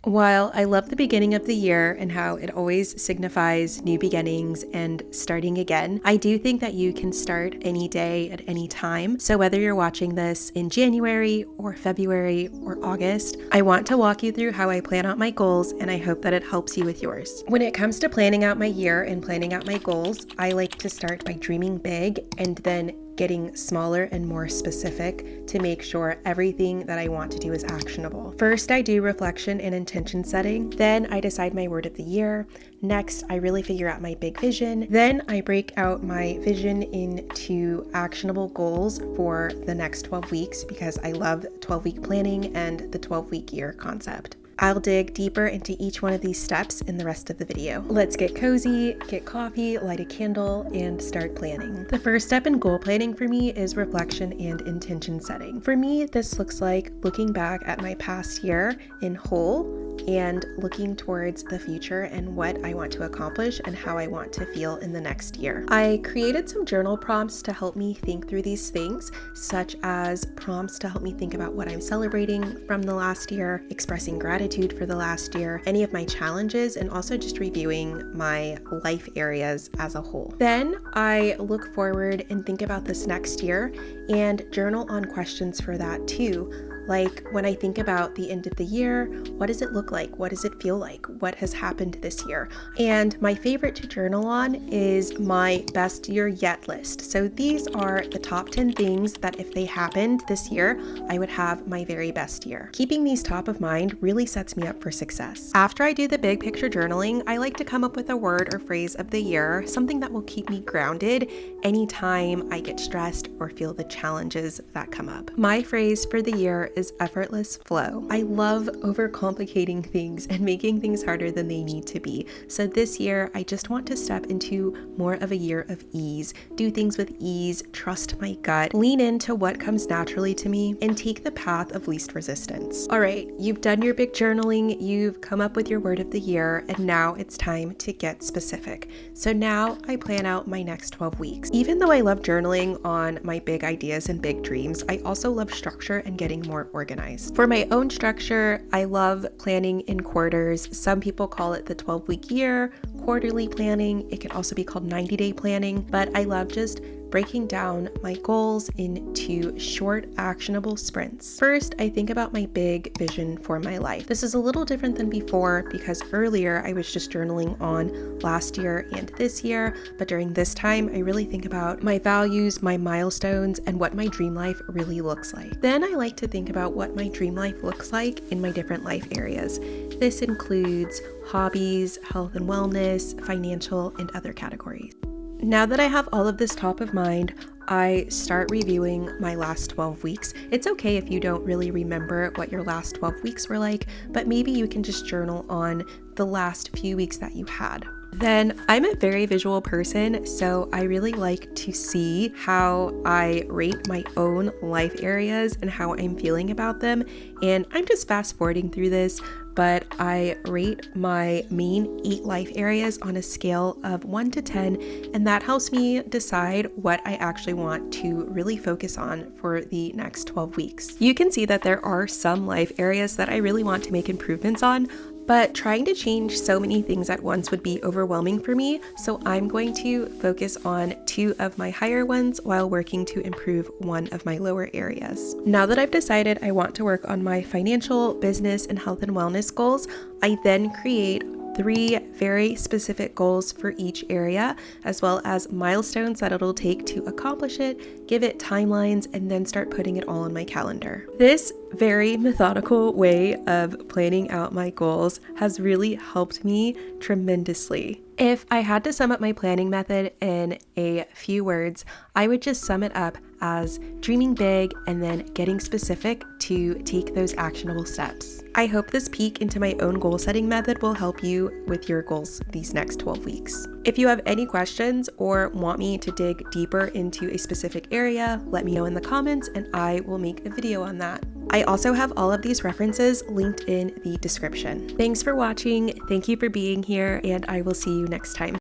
While I love the beginning of the year and how it always signifies new beginnings and starting again, I do think that you can start any day at any time. So whether you're watching this in January or February or August, I want to walk you through how I plan out my goals, and I hope that it helps you with yours. When it comes to planning out my year and planning out my goals, I like to start by dreaming big and then getting smaller and more specific to make sure everything that I want to do is actionable. First, I do reflection and intention setting. Then I decide my word of the year. Next, I really figure out my big vision. Then I break out my vision into actionable goals for the next 12 weeks because I love 12-week planning and the 12-week year concept. I'll dig deeper into each one of these steps in the rest of the video. Let's get cozy, get coffee, light a candle, and start planning. The first step in goal planning for me is reflection and intention setting. For me, this looks like looking back at my past year in whole and looking towards the future and what I want to accomplish and how I want to feel in the next year. I created some journal prompts to help me think through these things, such as prompts to help me think about what I'm celebrating from the last year, expressing gratitude for the last year, any of my challenges, and also just reviewing my life areas as a whole. Then I look forward and think about this next year and journal on questions for that too. Like when I think about the end of the year, what does it look like? What does it feel like? What has happened this year? And my favorite to journal on is my best year yet list. So these are the top 10 things that if they happened this year, I would have my very best year. Keeping these top of mind really sets me up for success. After I do the big picture journaling, I like to come up with a word or phrase of the year, something that will keep me grounded anytime I get stressed or feel the challenges that come up. My phrase for the year is effortless flow. I love overcomplicating things and making things harder than they need to be. So this year, I just want to step into more of a year of ease, do things with ease, trust my gut, lean into what comes naturally to me, and take the path of least resistance. All right, you've done your big journaling, you've come up with your word of the year, and now it's time to get specific. So now I plan out my next 12 weeks. Even though I love journaling on my big ideas and big dreams, I also love structure and getting more organized. For my own structure, I love planning in quarters. Some people call it the 12-week year, quarterly planning. It can also be called 90-day planning, but I love just breaking down my goals into short, actionable sprints. First, I think about my big vision for my life. This is a little different than before because earlier I was just journaling on last year and this year, but during this time, I really think about my values, my milestones, and what my dream life really looks like. Then I like to think about what my dream life looks like in my different life areas. This includes hobbies, health and wellness, financial, and other categories. Now that I have all of this top of mind, I start reviewing my last 12 weeks. It's okay if you don't really remember what your last 12 weeks were like, but maybe you can just journal on the last few weeks that you had. Then I'm a very visual person, so I really like to see how I rate my own life areas and how I'm feeling about them. And I'm just fast forwarding through this, but I rate my main 8 life areas on a scale of 1 to 10, and that helps me decide what I actually want to really focus on for the next 12 weeks. You can see that there are some life areas that I really want to make improvements on, but trying to change so many things at once would be overwhelming for me, so I'm going to focus on 2 of my higher ones while working to improve 1 of my lower areas. Now that I've decided I want to work on my financial, business, and health and wellness goals, I then create 3 very specific goals for each area, as well as milestones that it'll take to accomplish it, give it timelines, and then start putting it all on my calendar. This very methodical way of planning out my goals has really helped me tremendously. If I had to sum up my planning method in a few words, I would just sum it up as dreaming big and then getting specific to take those actionable steps. I hope this peek into my own goal setting method will help you with your goals these next 12 weeks. If you have any questions or want me to dig deeper into a specific area, let me know in the comments and I will make a video on that. I also have all of these references linked in the description. Thanks for watching, thank you for being here, and I will see you next time.